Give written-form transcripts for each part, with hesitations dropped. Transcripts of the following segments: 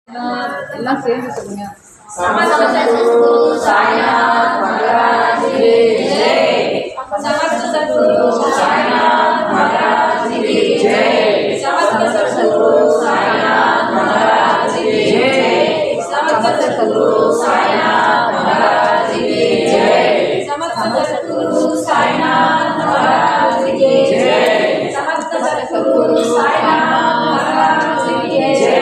எல்லாம் சேர்ந்து சொல்லுங்க. समस्त सद्गुरु साईनाथ महाराज की जय। समस्त सद्गुरु साईनाथ महाराज की जय। समस्त सद्गुरु साईनाथ महाराज की जय। समस्त सद्गुरु साईनाथ महाराज की जय। समस्त सद्गुरु साईनाथ महाराज की जय। समस्त सद्गुरु साईनाथ महाराज की जय।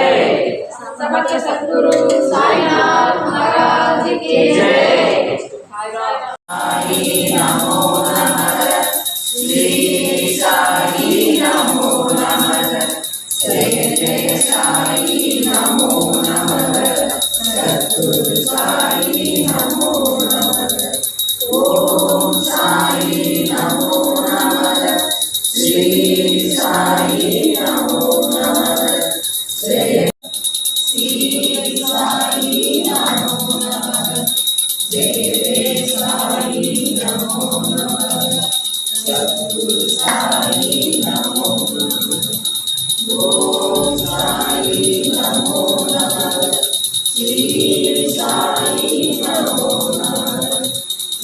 समस्त सद्गुरु साईनाथ महाराज की जय। साई नमो नमः, श्री साई नमो नमः, जय जय साई नमो नमः, सद्गुरु साई नमो नमः, ओम साई नमो नमः, श्री साई नमो नमः, जय श्री साई नमो नमः, जय जय साई नमो नमः, सद्गुरु साई नमो नमः, ओम साई नमो नमः, श्री साई नमो नमः,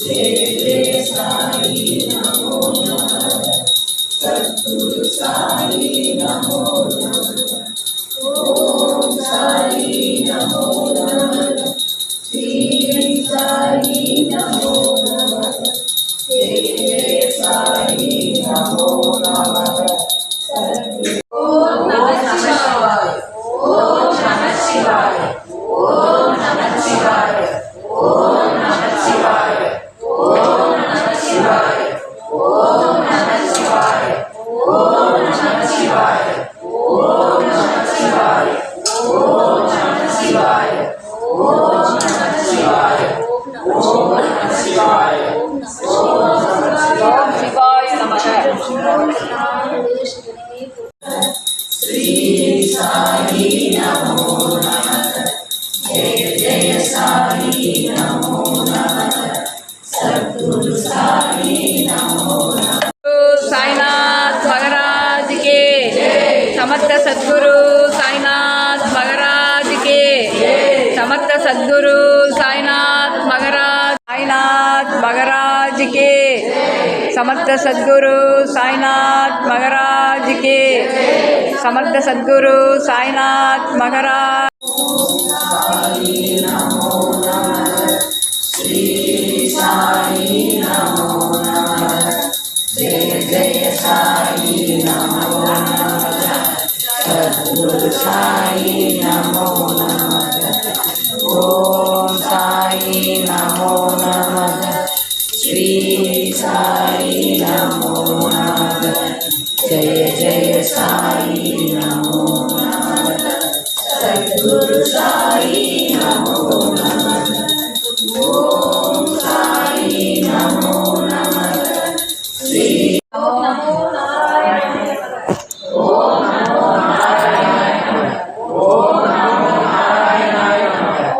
जय जय साई नमो नमः, सद्गुरु साई नमो नमः, ओम साई नमो नमः, श्री साई नमो नमः, जय जय साई नमो नमः, सद्गुरु। ओम नमः शिवाय, ओम नमः शिवाय, ओम नमः शिवाय, ओम नमः शिवाय, ओम नमः शिवाय, ओम नमः शिवाय, ओम नमः शिवाय, ओम नमः शिवाय, ओम नमः शिवाय, ओम नमः शिवाय, ओम नमः शिवाय, ओम शिवाय नमः। श्री साई नमो नमः, जय जय साई नमो नमः, सद्गुरु साई नमो नमः। साईनाथ महाराज के समस्त सद्गुरु साईनाथ महाराज के समस्त सद्गुरु साईनाथ महाराज के समस्त सद्गुरु साईनाथ महाराज के समस्त सद्गुरु साईनाथ महाराज। साई नमो नमः, श्री साई नमो नमः, जय जय साई नमो नमः, सद्गुरु साई नमो नमः, ओम साई नमो नमः, श्री साई नमो नमः, जय जय साई नमो नमः, सद्गुरु साई नमो नमः, ओम साई नमो नमः, श्री नमो नारायण, ओम नमो नारायण, ओम नमो नारायण,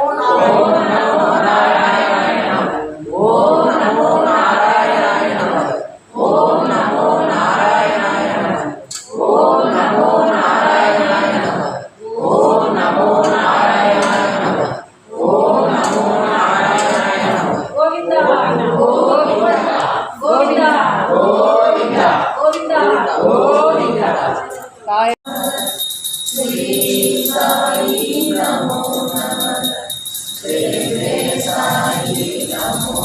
ओम नमो नारायण, ओम नमो नारायण, ओम नमो नारायण, ओम नमो नारायण, ओम नमो नारायण, ओम नमो नारायण, गोविंदा गोविंदा गोविंदा गोविंदा गोविंदा गोविंदा। श्री साई नमो नमः, जय जय साई नमो।